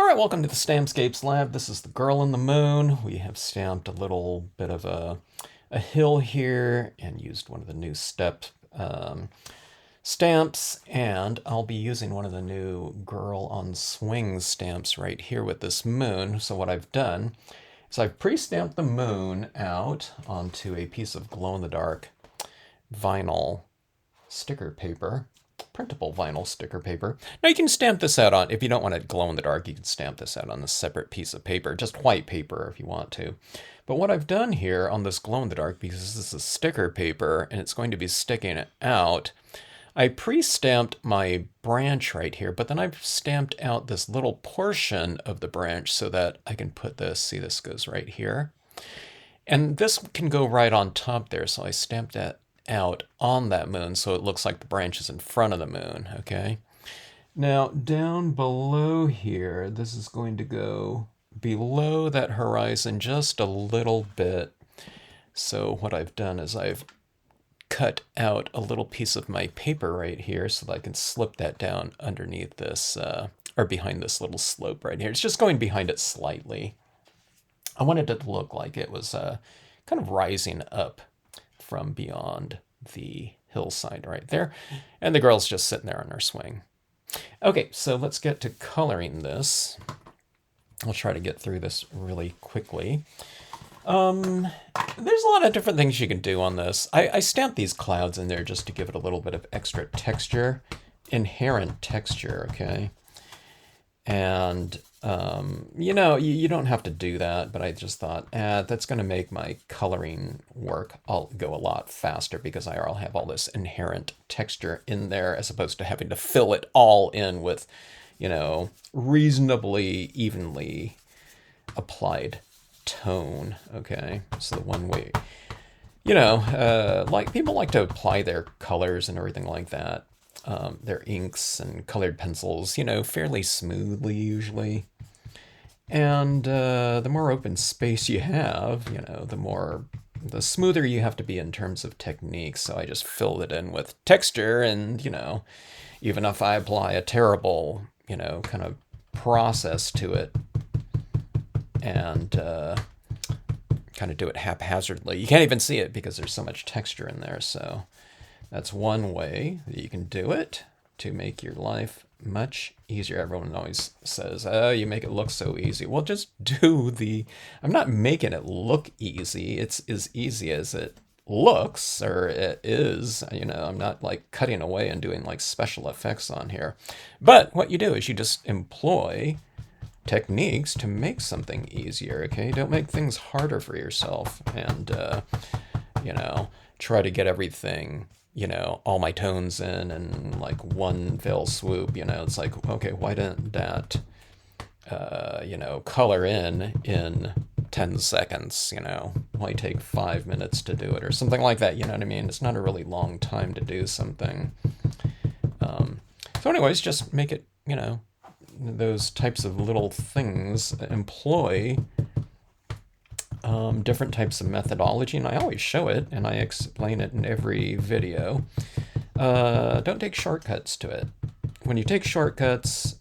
All right, welcome to the Stampscapes Lab. This is the girl in the moon. We have stamped a little bit of a hill here and used one of the new stamps, and I'll be using one of the new girl on swings stamps right here with this moon. So what I've done is I've pre-stamped the moon out onto a piece of glow-in-the-dark vinyl sticker paper, printable vinyl sticker paper. Now you can stamp this out on, if you don't want it glow in the dark, you can stamp this out on a separate piece of paper, just white paper if you want to. But what I've done here on this glow in the dark, because this is sticker paper and it's going to be sticking it out, I pre-stamped my branch right here, but then I've stamped out this little portion of the branch so that I can put this, see this goes right here. And this can go right on top there, so I stamped that out on that moon so it looks like the branch is in front of the moon, okay? Now, down below here, this is going to go below that horizon just a little bit. So what I've done is I've cut out a little piece of my paper right here so that I can slip that down underneath this, or behind this little slope right here. It's just going behind it slightly. I wanted it to look like it was kind of rising up from beyond the hillside right there. And the girl's just sitting there on her swing. Okay, so let's get to coloring this. I'll try to get through this really quickly. There's a lot of different things you can do on this. I stamped these clouds in there just to give it a little bit of extra texture, inherent texture, okay? And, you don't have to do that, but I just thought, that's going to make my coloring work go a lot faster because I'll have all this inherent texture in there as opposed to having to fill it all in with, reasonably evenly applied tone, okay? So the one way, like people like to apply their colors and everything like that. Their inks and colored pencils, fairly smoothly usually. And the more open space you have, the smoother you have to be in terms of technique. So I just filled it in with texture and, even if I apply a terrible, kind of process to it and kind of do it haphazardly, you can't even see it because there's so much texture in there. So that's one way that you can do it to make your life much easier. Everyone always says, oh, you make it look so easy. Well, just I'm not making it look easy. It's as easy as it looks, or it is. I'm not like cutting away and doing like special effects on here. But what you do is you just employ techniques to make something easier, okay? Don't make things harder for yourself and, try to get everything all my tones in like one fell swoop. It's like, okay, why didn't that, color in 10 seconds, why take 5 minutes to do it or something like that, you know what I mean? It's not a really long time to do something. So anyways, just make it, those types of little things, employ different types of methodology, and I always show it, and I explain it in every video. Don't take shortcuts to it. When you take shortcuts,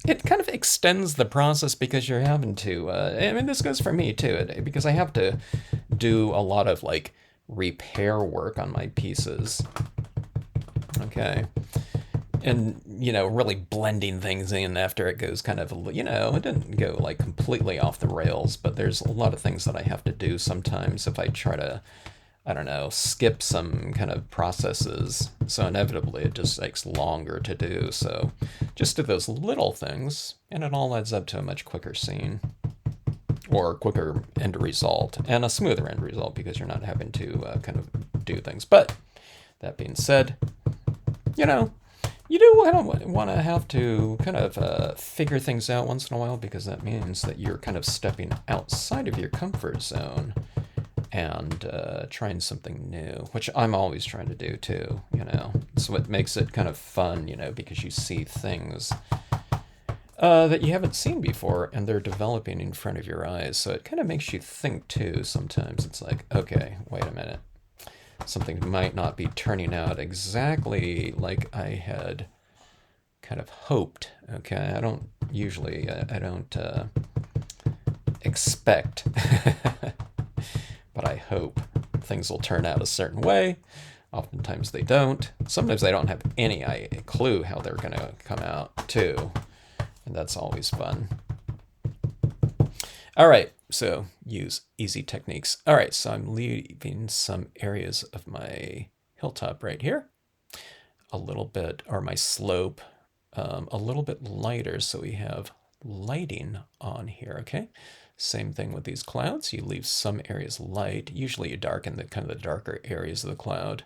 it kind of extends the process because you're having to, this goes for me too, because I have to do a lot of like repair work on my pieces. Okay. And, really blending things in after it goes kind of, it didn't go like completely off the rails, but there's a lot of things that I have to do sometimes if I try to, I don't know, skip some kind of processes. So inevitably it just takes longer to do. So just do those little things and it all adds up to a much quicker scene or quicker end result and a smoother end result because you're not having to kind of do things. But that being said, you do want to have to kind of figure things out once in a while because that means that you're kind of stepping outside of your comfort zone and trying something new, which I'm always trying to do too, So it makes it kind of fun, because you see things that you haven't seen before and they're developing in front of your eyes. So it kind of makes you think too sometimes. It's like, okay, wait a minute. Something might not be turning out exactly like I had kind of hoped. Okay, I don't usually, I don't expect, but I hope things will turn out a certain way. Oftentimes they don't. Sometimes they don't have any clue how they're going to come out too, and that's always fun. All right, so use easy techniques. All right, so I'm leaving some areas of my hilltop right here, a little bit, or my slope, a little bit lighter, so we have lighting on here, okay? Same thing with these clouds. You leave some areas light. Usually you darken the kind of the darker areas of the cloud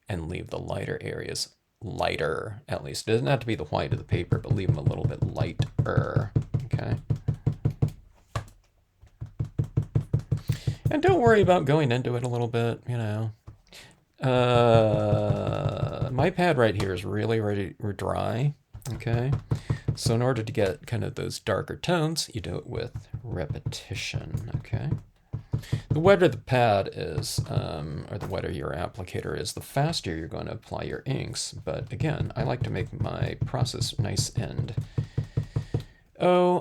and leave the lighter areas lighter, at least. It doesn't have to be the white of the paper, but leave them a little bit lighter, okay? And don't worry about going into it a little bit, you know. My pad right here is really ready dry, okay? So in order to get kind of those darker tones, you do it with repetition, okay? The wetter the pad is, or the wetter your applicator is, the faster you're going to apply your inks. But again, I like to make my process nice and,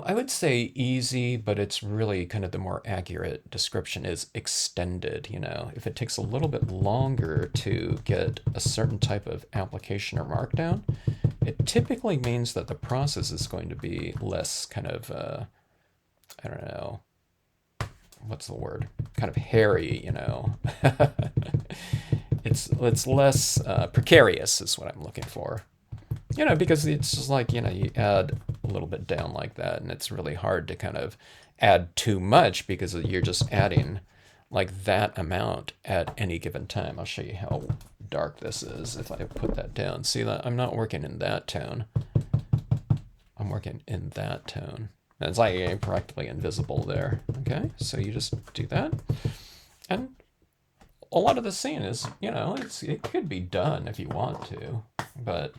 I would say easy, but it's really kind of the more accurate description is extended, you know. If it takes a little bit longer to get a certain type of application or markdown, it typically means that the process is going to be less kind of, I don't know, what's the word? Kind of hairy, you know. It's less precarious is what I'm looking for. You know, because it's just like, you know, you add a little bit down like that, and it's really hard to kind of add too much because you're just adding like that amount at any given time. I'll show you how dark this is if I put that down. See that I'm not working in that tone. I'm working in that tone. And it's like practically invisible there. Okay, so you just do that. And a lot of the scene is, you know, it could be done if you want to, but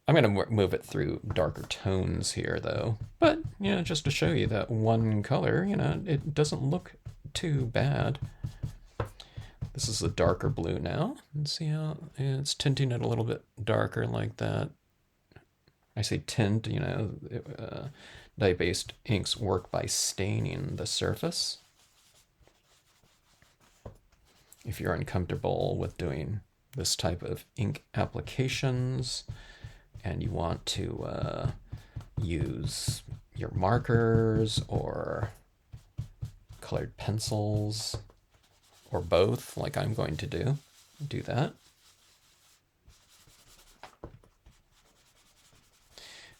I'm going to move it through darker tones here, though. But, you know, just to show you that one color, you know, it doesn't look too bad. This is a darker blue now. And see how it's tinting it a little bit darker like that. I say tint, you know, dye-based inks work by staining the surface. If you're uncomfortable with doing this type of ink applications, and you want to use your markers or colored pencils or both, like I'm going to do that.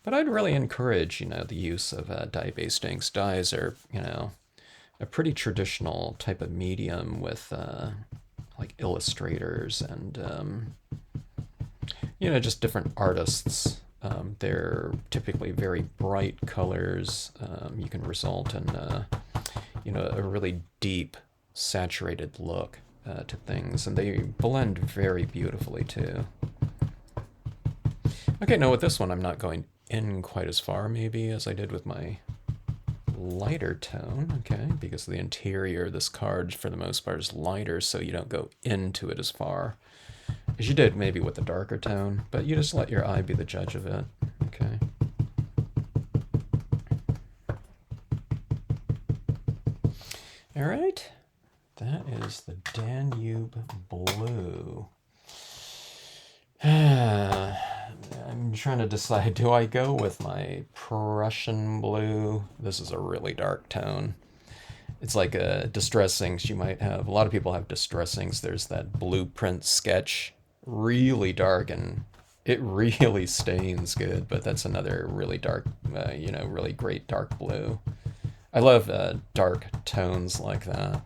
But I'd really encourage, you know, the use of dye-based inks. Dyes are, you know, a pretty traditional type of medium with like illustrators and you know, just different artists. They're typically very bright colors. You can result in, you know, a really deep, saturated look to things, and they blend very beautifully too. Okay, now with this one, I'm not going in quite as far, maybe, as I did with my lighter tone, okay, because the interior of this card, for the most part, is lighter, so you don't go into it as far as you did maybe with the darker tone, but you just let your eye be the judge of it, okay. All right, that is the Danube Blue. I'm trying to decide, do I go with my Prussian Blue? This is a really dark tone. It's like a distress inks you might have. A lot of people have distress inks. There's that Blueprint Sketch, really dark, and it really stains good, but that's another really dark, you know, really great dark blue. I love dark tones like that.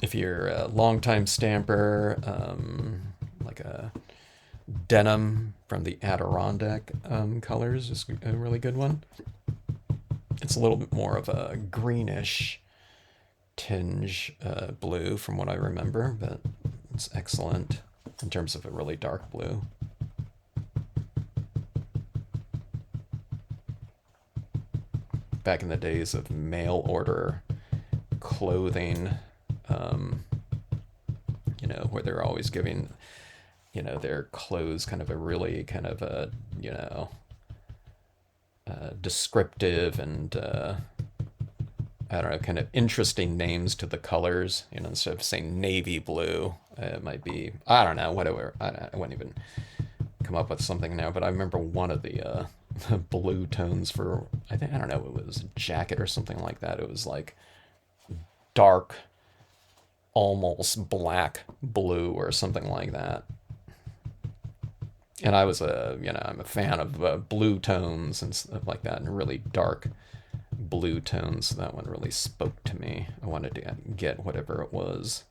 If you're a longtime stamper, like a denim from the Adirondack colors is a really good one. It's a little bit more of a greenish tinge blue from what I remember, but it's excellent in terms of a really dark blue. Back in the days of mail order clothing, you know, where they're always giving you know, their clothes kind of a really kind of a, you know, descriptive and I don't know, kind of interesting names to the colors. You know, instead of saying navy blue, it might be, I don't know, whatever. I wouldn't even come up with something now, but I remember one of the blue tones for, I think, I don't know, it was a jacket or something like that. It was like dark, almost black blue or something like that. And I was you know, I'm a fan of blue tones and stuff like that, and really dark blue tones. So that one really spoke to me. I wanted to get whatever it was.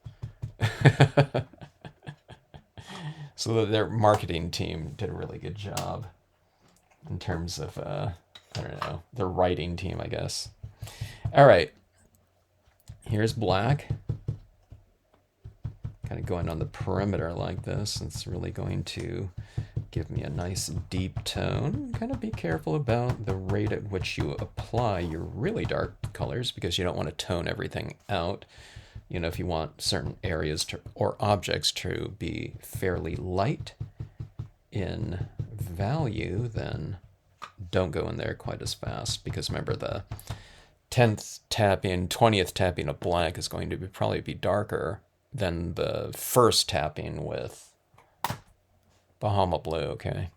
So their marketing team did a really good job in terms of, I don't know, their writing team, I guess. All right, here's black. Kind of going on the perimeter like this. It's really going to give me a nice deep tone. Kind of be careful about the rate at which you apply your really dark colors because you don't want to tone everything out. You know, if you want certain areas to, or objects to be fairly light in value, then don't go in there quite as fast because remember the 10th tapping, 20th tapping of black is going to probably be darker than the first tapping with Bahama blue, okay?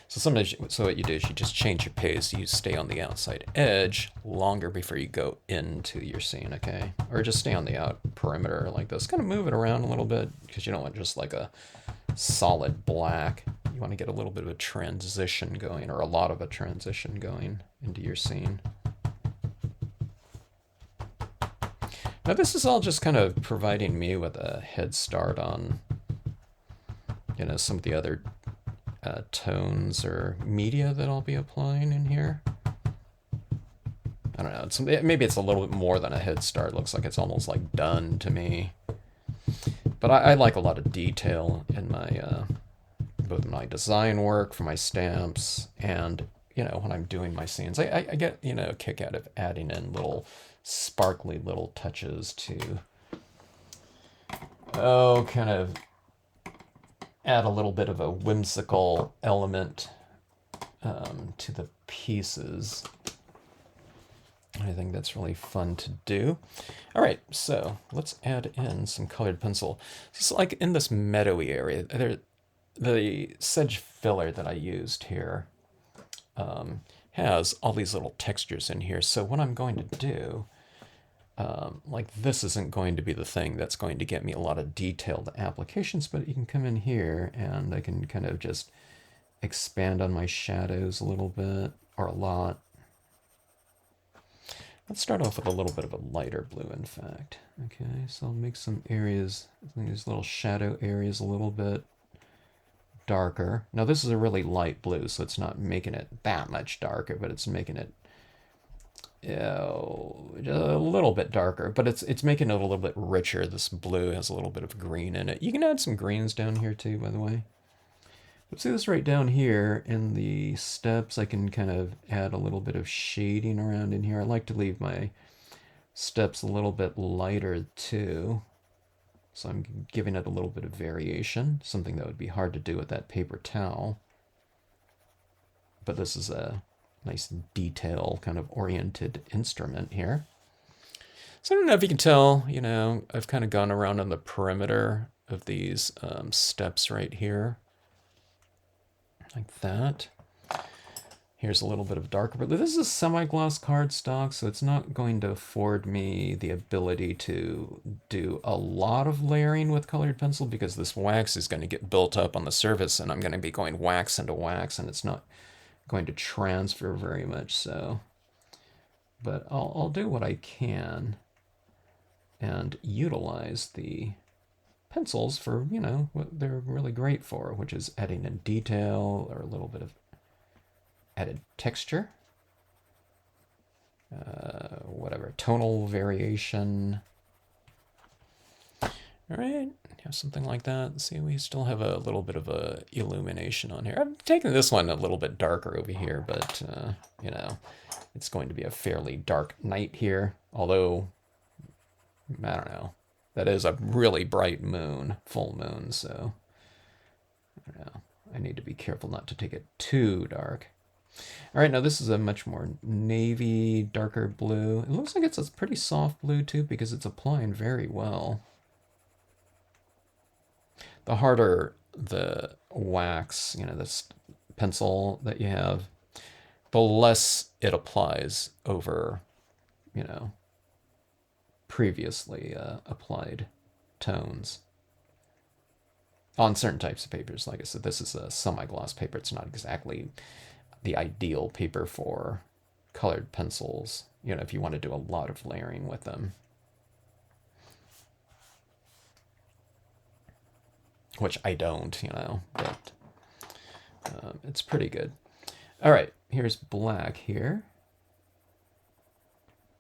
So sometimes, so what you do is you just change your pace. You stay on the outside edge longer before you go into your scene, okay? Or just stay on the out perimeter like this. Kind of move it around a little bit because you don't want just like a solid black. You want to get a little bit of a transition going, or a lot of a transition going into your scene. Now this is all just kind of providing me with a head start on, you know, some of the other tones or media that I'll be applying in here. I don't know. Maybe it's a little bit more than a head start. It looks like it's almost like done to me. But I like a lot of detail in my both my design work for my stamps and, you know, when I'm doing my scenes. I get, you know, a kick out of adding in little sparkly little touches to, oh, kind of add a little bit of a whimsical element to the pieces. I think that's really fun to do. All right, so let's add in some colored pencil. So like in this meadowy area, the sedge filler that I used here has all these little textures in here. So what I'm going to do, like this isn't going to be the thing that's going to get me a lot of detailed applications, but you can come in here and I can kind of just expand on my shadows a little bit, or a lot. Let's start off with a little bit of a lighter blue, in fact. Okay, so I'll make some areas, these little shadow areas a little bit darker. Now this is a really light blue, so it's not making it that much darker, but it's making it a little bit darker, but it's making it a little bit richer. This blue has a little bit of green in it. You can add some greens down here too, by the way. But see this right down here in the steps, I can kind of add a little bit of shading around in here. I like to leave my steps a little bit lighter too. So I'm giving it a little bit of variation, something that would be hard to do with that paper towel. But this is a nice detail kind of oriented instrument here. So I don't know if you can tell, you know, I've kind of gone around on the perimeter of these steps right here. Like that. Here's a little bit of darker, but this is a semi-gloss cardstock, so it's not going to afford me the ability to do a lot of layering with colored pencil because this wax is going to get built up on the surface and I'm going to be going wax into wax and it's not going to transfer very much so. But I'll do what I can and utilize the pencils for, you know, what they're really great for, which is adding in detail or a little bit of added texture, whatever, tonal variation. All right, have something like that. See, we still have a little bit of a illumination on here. I'm taking this one a little bit darker over here, but, you know, it's going to be a fairly dark night here, although, I don't know, that is a really bright moon, full moon, so Yeah, I need to be careful not to take it too dark. All right, now this is a much more navy, darker blue. It looks like it's a pretty soft blue too because it's applying very well. The harder the wax, this pencil that you have, the less it applies over, you know, previously applied tones. On certain types of papers, like I said, this is a semi-gloss paper. It's not exactly the ideal paper for colored pencils, if you want to do a lot of layering with them. Which I don't, but it's pretty good. All right, here's black here.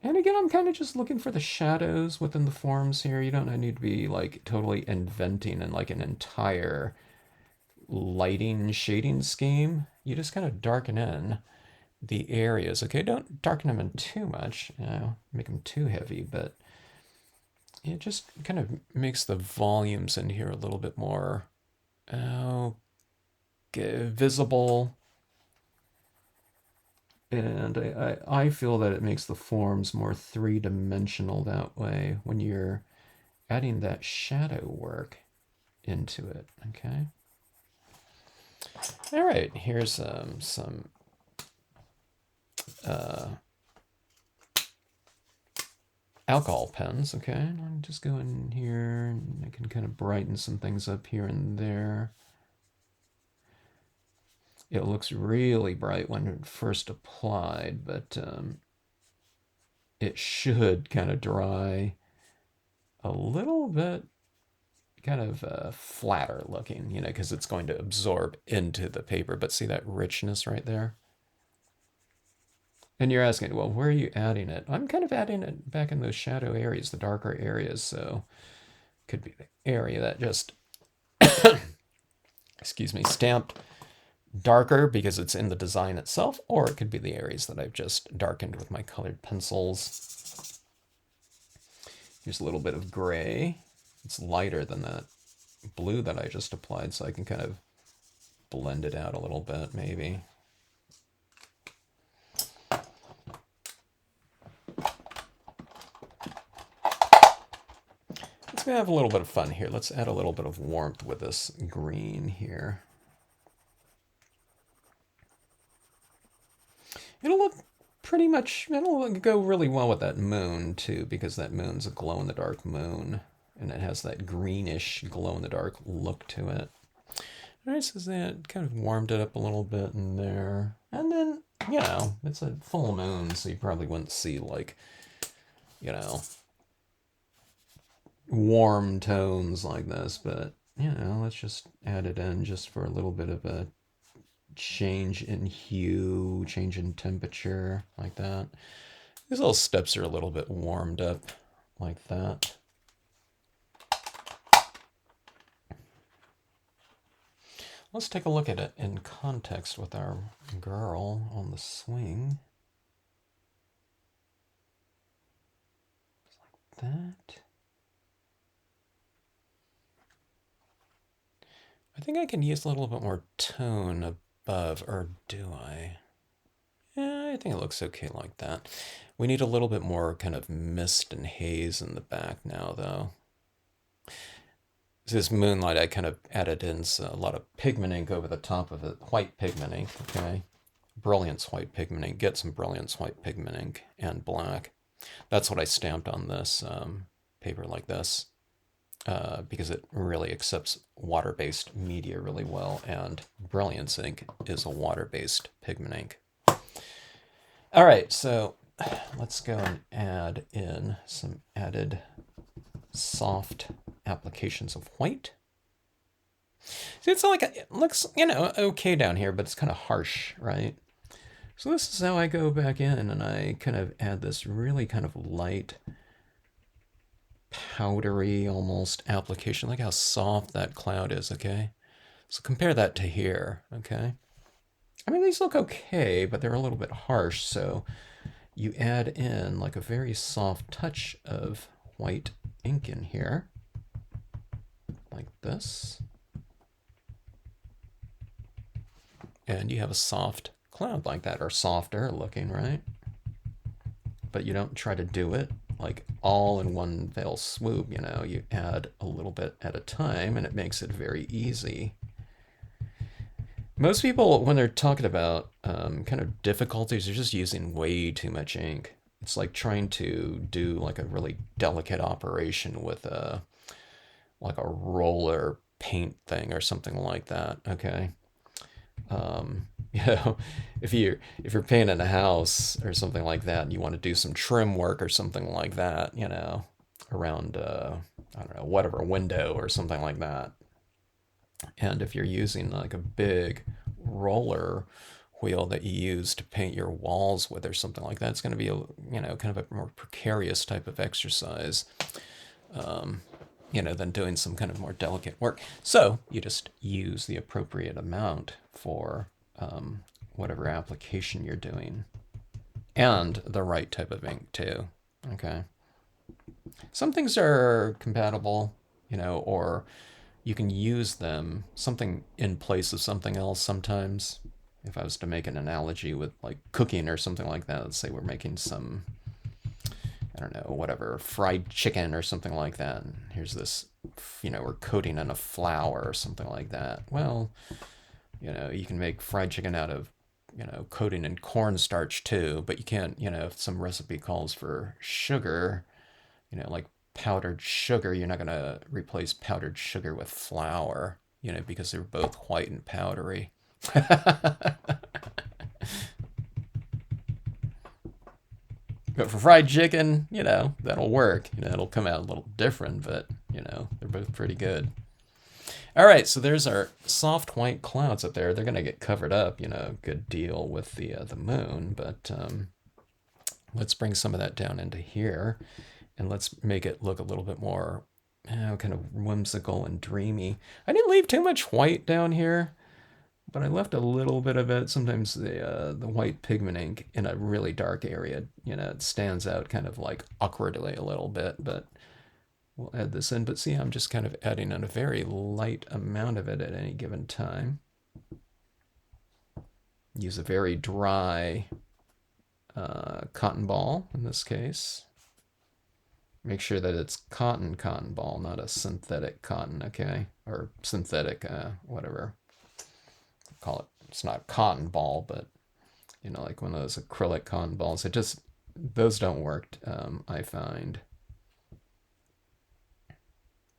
And again, I'm kind of just looking for the shadows within the forms here. You don't need to be like totally inventing and like an entire lighting shading scheme. You just kind of darken in the areas. Okay, don't darken them in too much, make them too heavy, but it just kind of makes the volumes in here a little bit more visible. And I feel that it makes the forms more three-dimensional that way when you're adding that shadow work into it, okay? All right, here's some alcohol pens, okay? I'll just go in here and I can kind of brighten some things up here and there. It looks really bright when first applied, but it should kind of dry a little bit kind of flatter looking, because it's going to absorb into the paper. But see that richness right there? And you're asking, well, where are you adding it? I'm kind of adding it back in those shadow areas, the darker areas. So it could be the area that just, excuse me, stamped darker because it's in the design itself, or it could be the areas that I've just darkened with my colored pencils. Here's a little bit of gray. It's lighter than that blue that I just applied, so I can kind of blend it out a little bit, maybe. Let's have a little bit of fun here. Let's add a little bit of warmth with this green here. It'll look pretty much, it'll go really well with that moon too, because that moon's a glow-in-the-dark moon, and it has that greenish glow-in-the-dark look to it. All right, so that kind of warmed it up a little bit in there. And then, it's a full moon, so you probably wouldn't see like, warm tones like this, but, let's just add it in just for a little bit of a change in hue, change in temperature, like that. These little steps are a little bit warmed up like that. Let's take a look at it in context with our girl on the swing. Just like that. I think I can use a little bit more tone above, or do I? Yeah, I think it looks okay like that. We need a little bit more kind of mist and haze in the back now, though. This moonlight, I kind of added in a lot of pigment ink over the top of it. White pigment ink, okay? Brilliance white pigment ink. Get some Brilliance white pigment ink and black. That's what I stamped on this paper like this. Because it really accepts water-based media really well, and Brilliance ink is a water-based pigment ink. All right, so let's go and add in some added soft applications of white. See, it's like it looks, okay down here, but it's kind of harsh, right? So this is how I go back in and I kind of add this really kind of light, powdery almost application. Look how soft that cloud is, okay? So compare that to here, okay? I mean, these look okay, but they're a little bit harsh, so you add in like a very soft touch of white ink in here, like this. and you have a soft cloud like that, or softer looking, right? But you don't try to do it like all in one fell swoop, you know. You add a little bit at a time, and it makes it very easy. Most people, when they're talking about kind of difficulties, they're just using way too much ink. It's like trying to do like a really delicate operation with a like a roller paint thing or something like that. Okay. You know, if you're painting a house or something like that, and you want to do some trim work or something like that, you know, around I don't know, whatever, window or something like that. And if you're using like a big roller wheel that you use to paint your walls with or something like that, it's going to be a, you know, kind of a more precarious type of exercise, you know, than doing some kind of more delicate work. So you just use the appropriate amount for whatever application you're doing, and the right type of ink too. Okay. Some things are compatible, you know, or you can use them, something in place of something else sometimes. If I was to make an analogy with like cooking or something like that, let's say we're making some, I don't know, whatever, fried chicken or something like that. And here's this, you know, we're coating in a flour or something like that. Well, you know, you can make fried chicken out of, you know, coating in cornstarch too, but you can't, you know, if some recipe calls for sugar, you know, like powdered sugar, you're not going to replace powdered sugar with flour, you know, because they're both white and powdery. But for fried chicken, you know, that'll work. You know, it'll come out a little different, but, you know, they're both pretty good. All right, so there's our soft white clouds up there. They're going to get covered up, you know, a good deal with the moon, but let's bring some of that down into here, and let's make it look a little bit more, you know, kind of whimsical and dreamy. I didn't leave too much white down here, but I left a little bit of it. Sometimes the white pigment ink in a really dark area, you know, it stands out kind of like awkwardly a little bit, but we'll add this in. But see, I'm just kind of adding in a very light amount of it at any given time. Use a very dry cotton ball in this case. Make sure that it's cotton ball, not a synthetic cotton, okay? Or synthetic, whatever. Call it. It's not cotton ball, but, you know, like one of those acrylic cotton balls. It just, those don't work, I find.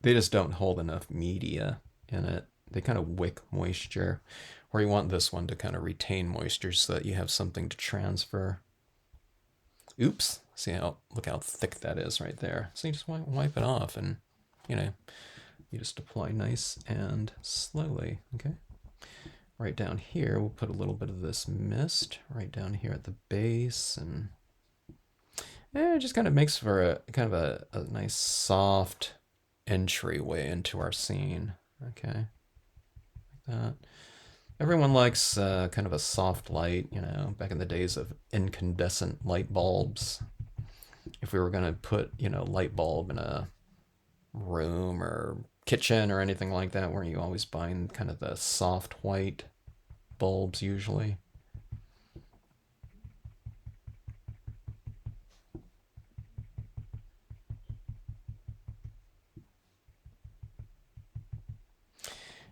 They just don't hold enough media in it. They kind of wick moisture, where you want this one to kind of retain moisture so that you have something to transfer. Oops. See how, look how thick that is right there. So you just wipe it off, and, you know, you just apply nice and slowly, okay? Right down here, we'll put a little bit of this mist right down here at the base, and it just kind of makes for a kind of a nice soft entryway into our scene, okay? Like that. Everyone likes kind of a soft light, you know, back in the days of incandescent light bulbs. If we were going to put, you know, light bulb in a room or kitchen or anything like that, weren't you always buying kind of the soft white bulbs usually?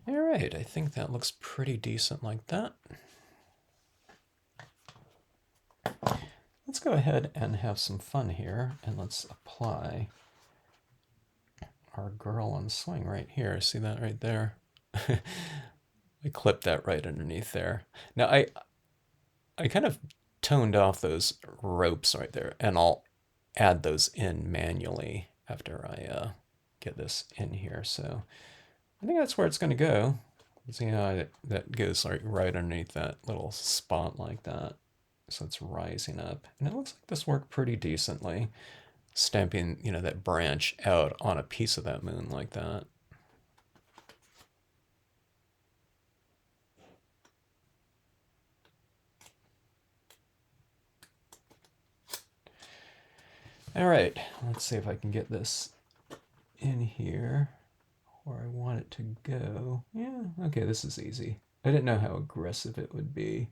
All right, I think that looks pretty decent like that. Let's go ahead and have some fun here, and let's apply our girl on swing right here. See that right there? I clipped that right underneath there. Now I kind of toned off those ropes right there, and I'll add those in manually after I get this in here. So I think that's where it's going to go. See how that goes like right underneath that little spot like that. So it's rising up, and it looks like this worked pretty decently, stamping, you know, that branch out on a piece of that moon like that. All right, let's see if I can get this in here where I want it to go. Yeah, okay, this is easy. I didn't know how aggressive it would be.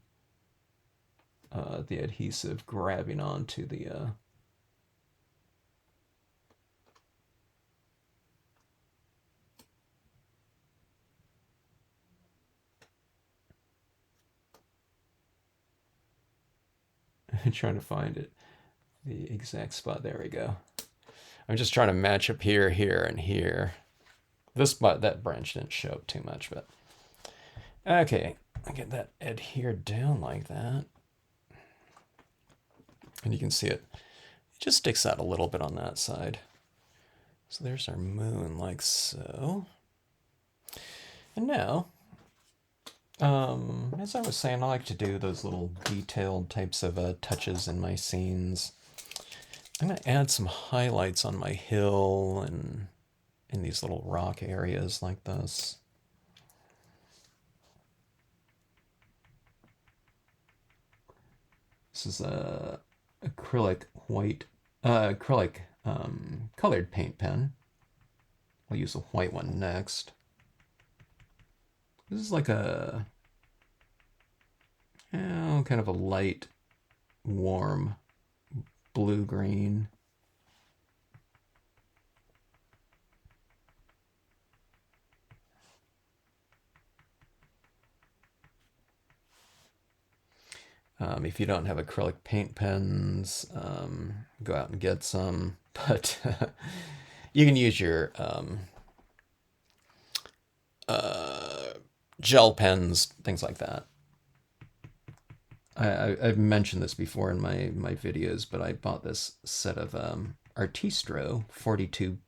The adhesive grabbing onto the trying to find it, the exact spot. There we go. I'm just trying to match up here, here, and here. This spot, that branch didn't show up too much, but okay. I get that adhered down like that. And you can see it just sticks out a little bit on that side. So there's our moon like so. And now, as I was saying, I like to do those little detailed types of touches in my scenes. I'm going to add some highlights on my hill and in these little rock areas like this. This is a acrylic white, colored paint pen. I'll use a white one next. This is like a, kind of a light, warm blue-green. If you don't have acrylic paint pens, go out and get some. But you can use your gel pens, things like that. I've mentioned this before in my videos, but I bought this set of Artistro 42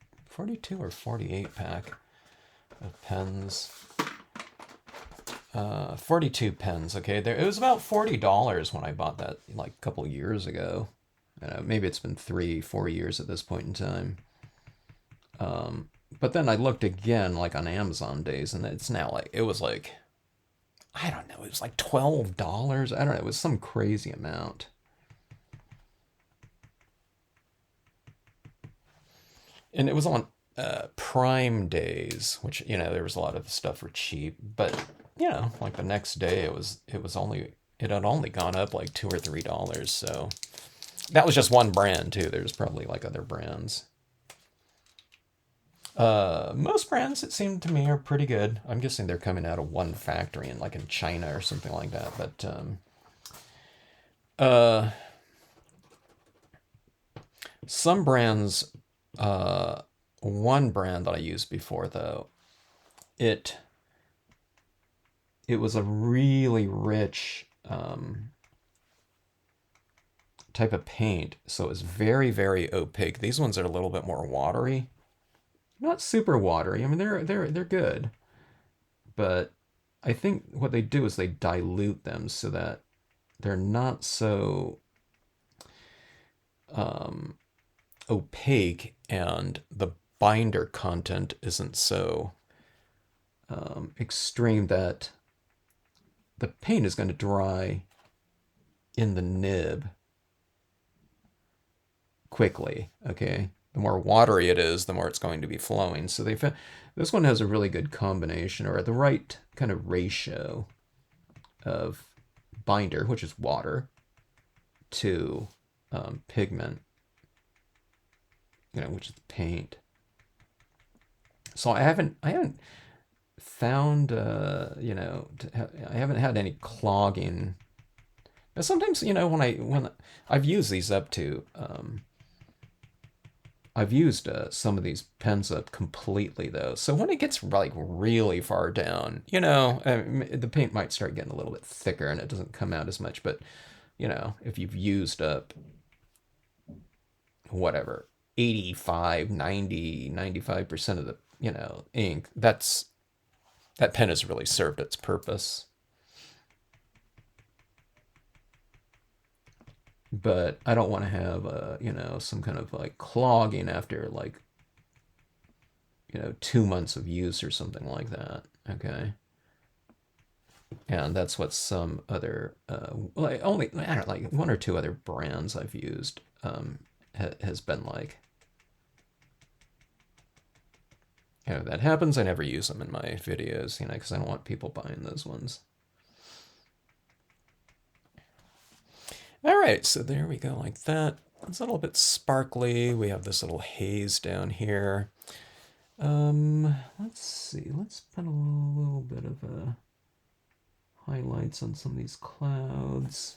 or 48 pack of pens. 42 pens, okay? It was about $40 when I bought that like a couple years ago. Maybe it's been 3-4 years at this point in time. But then I looked again like on Amazon days, and it's now like, it was like, I don't know, it was like $12. I don't know, it was some crazy amount. And it was on Prime days, which, there was a lot of stuff for cheap, but like the next day it had only gone up like $2 or $3. So that was just one brand too. There's probably like other brands. Most brands, it seemed to me, are pretty good. I'm guessing they're coming out of one factory in China or something like that. But some brands, one brand that I used before though, it was a really rich type of paint, so it was very, very opaque. These ones are a little bit more watery. Not super watery. I mean, they're good, but I think what they do is they dilute them so that they're not so opaque, and the binder content isn't so extreme that the paint is going to dry in the nib quickly, okay? The more watery it is, the more it's going to be flowing. So they found this one has a really good combination, or the right kind of ratio of binder, which is water, to pigment, which is paint. So I haven't found, I haven't had any clogging. Now sometimes, when I've used these up to, I've used some of these pens up completely though. So when it gets like really far down, the paint might start getting a little bit thicker and it doesn't come out as much. But, if you've used up whatever, 85, 90, 95% of the, ink, that pen has really served its purpose. But I don't want to have some kind of like clogging after like 2 months of use or something like that. Okay. And that's what some other only, I don't know, like one or two other brands I've used has been like. That happens. I never use them in my videos, because I don't want people buying those ones. All right, so there we go like that. It's a little bit sparkly. We have this little haze down here. Let's see. Let's put a little bit of highlights on some of these clouds.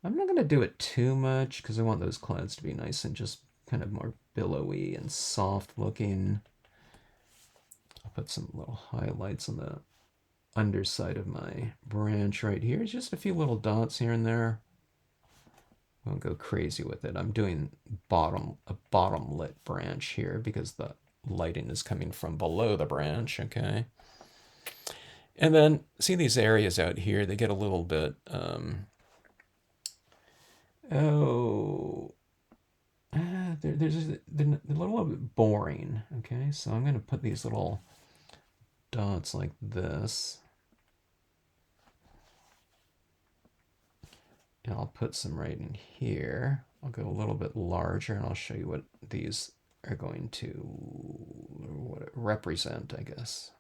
I'm not going to do it too much because I want those clouds to be nice and just kind of more billowy and soft looking. I'll put some little highlights on the underside of my branch right here. Just a few little dots here and there. Won't go crazy with it. I'm doing a bottom lit branch here because the lighting is coming from below the branch, okay? And then see these areas out here, they get a little bit, they're a little bit boring, okay? So I'm going to put these little dots like this. And I'll put some right in here. I'll go a little bit larger and I'll show you what these are going to represent, I guess.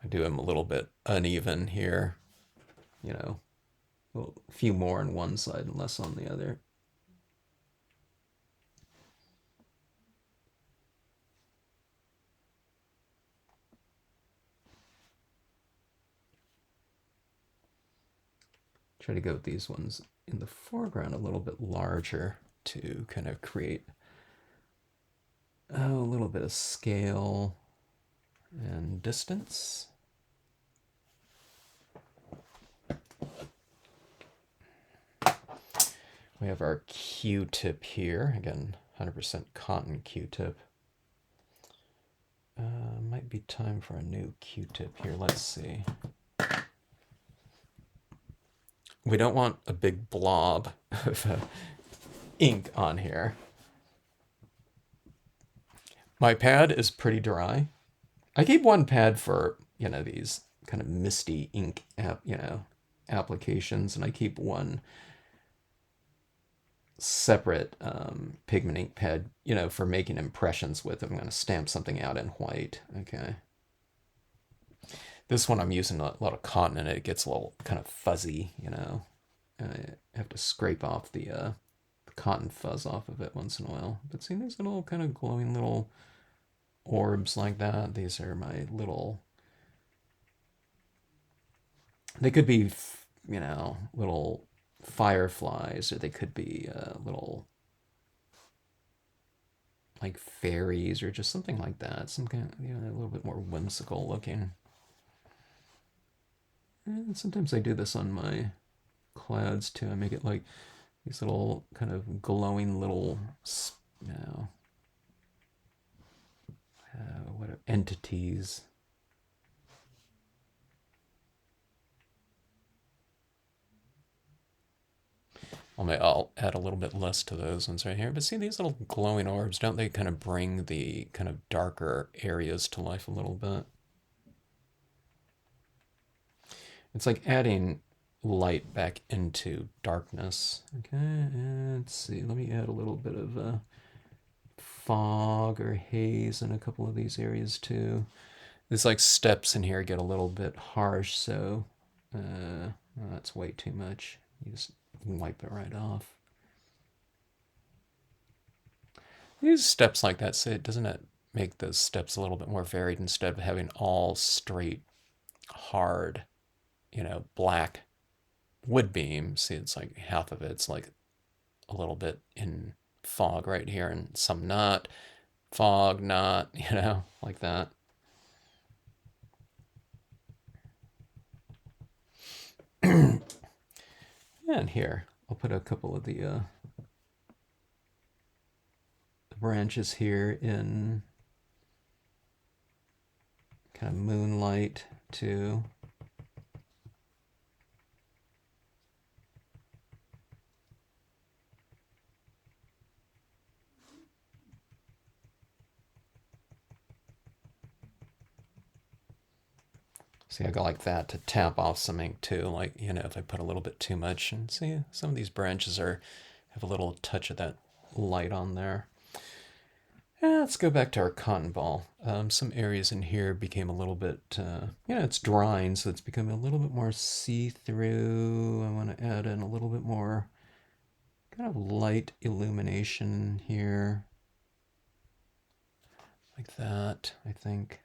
I do them a little bit uneven here, you know, a few more on one side and less on the other. Try to go with these ones in the foreground a little bit larger to kind of create a little bit of scale and distance. We have our Q-tip here. Again, 100% cotton Q-tip. Might be time for a new Q-tip here. Let's see. We don't want a big blob of ink on here. My pad is pretty dry. I keep one pad for, these kind of misty ink applications, and I keep one separate pigment ink pad, for making impressions with. If I'm going to stamp something out in white, okay. This one I'm using a lot of cotton in it. It gets a little kind of fuzzy, And I have to scrape off the cotton fuzz off of it once in a while. But see, these little kind of glowing little orbs like that. These are my little... They could be, little fireflies, or they could be little, like fairies, or just something like that. Some kind of, a little bit more whimsical looking. And sometimes I do this on my clouds too. I make it like these little kind of glowing little, what entities. I'll add a little bit less to those ones right here. But see these little glowing orbs, don't they kind of bring the kind of darker areas to life a little bit? It's like adding light back into darkness. Okay, and let's see. Let me add a little bit of fog or haze in a couple of these areas too. These like steps in here get a little bit harsh, so that's way too much. You just wipe it right off. These steps like that, say, doesn't it make those steps a little bit more varied instead of having all straight, hard, black wood beam? See, it's like half of it's like a little bit in fog right here and some not. Fog, not, like that. And here, I'll put a couple of the branches here in kind of moonlight too. See, I go like that to tap off some ink too, like, if I put a little bit too much. And see, some of these branches have a little touch of that light on there. Let's go back to our cotton ball. Some areas in here became a little bit, it's drying, so it's becoming a little bit more see-through. I want to add in a little bit more kind of light illumination here. Like that, I think.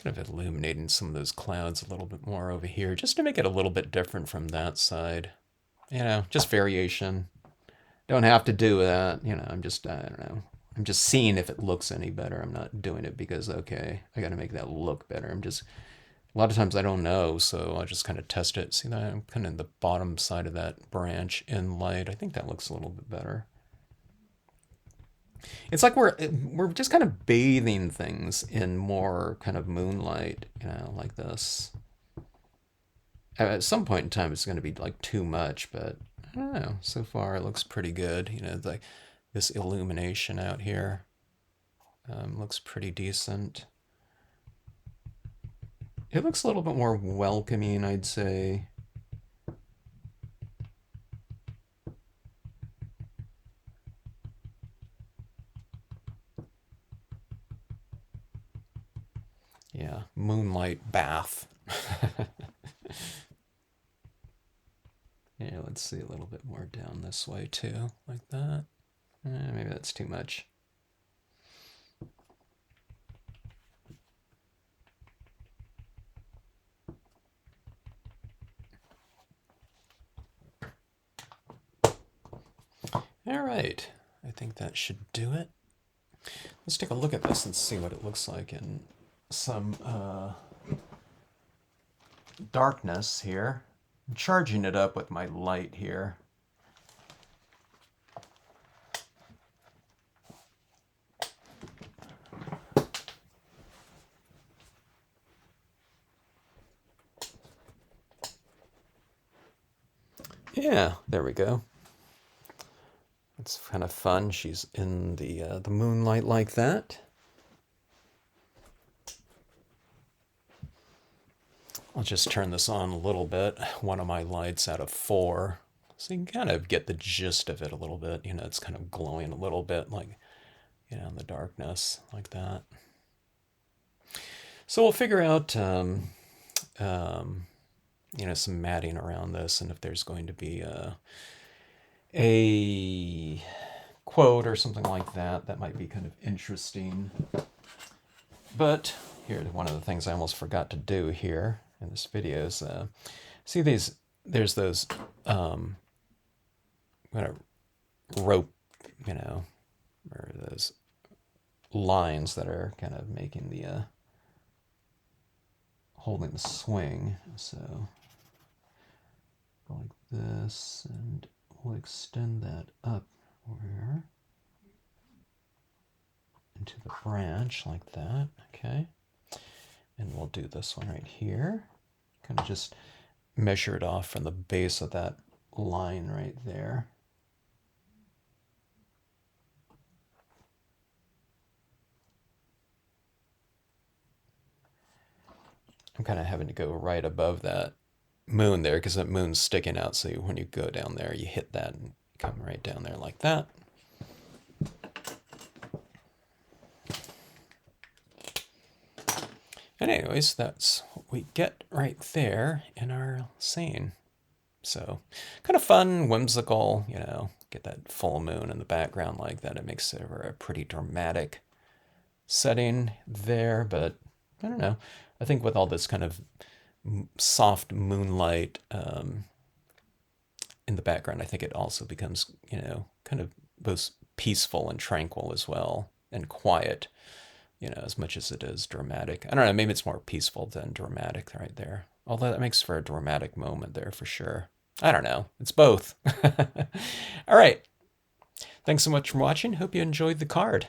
Kind of illuminating some of those clouds a little bit more over here, just to make it a little bit different from that side. Just variation. Don't have to do that. I'm just, I don't know. I'm just seeing if it looks any better. I'm not doing it because, okay, I got to make that look better. A lot of times I don't know, so I just kind of test it. See that? I'm kind of in the bottom side of that branch in light. I think that looks a little bit better. It's like we're just kind of bathing things in more kind of moonlight, like this. At some point in time, it's going to be like too much, but I don't know. So far, it looks pretty good. Like this illumination out here looks pretty decent. It looks a little bit more welcoming, I'd say. Yeah, moonlight bath. Yeah, let's see a little bit more down this way too, like that. Maybe that's too much. All right, I think that should do it. Let's take a look at this and see what it looks like in some darkness here. I'm charging it up with my light here. Yeah, there we go. It's kind of fun. She's in the moonlight like that. I'll just turn this on a little bit. One of my lights out of 4. So you can kind of get the gist of it a little bit. It's kind of glowing a little bit like, in the darkness like that. So we'll figure out, some matting around this, and if there's going to be a quote or something like that, that might be kind of interesting. But here, one of the things I almost forgot to do here in this video is, see there's those kind of rope, or those lines that are kind of making the, holding the swing. So go like this, and we'll extend that up here into the branch like that. Okay. And we'll do this one right here. Kind of just measure it off from the base of that line right there. I'm kind of having to go right above that moon there because that moon's sticking out. So when you go down there, you hit that and come right down there like that. And anyways, that's what we get right there in our scene. So kind of fun, whimsical, get that full moon in the background like that. It makes it a pretty dramatic setting there, but I don't know. I think with all this kind of soft moonlight in the background, I think it also becomes, kind of both peaceful and tranquil as well, and quiet, as much as it is dramatic. I don't know, maybe it's more peaceful than dramatic right there. Although that makes for a dramatic moment there for sure. I don't know. It's both. All right. Thanks so much for watching. Hope you enjoyed the card.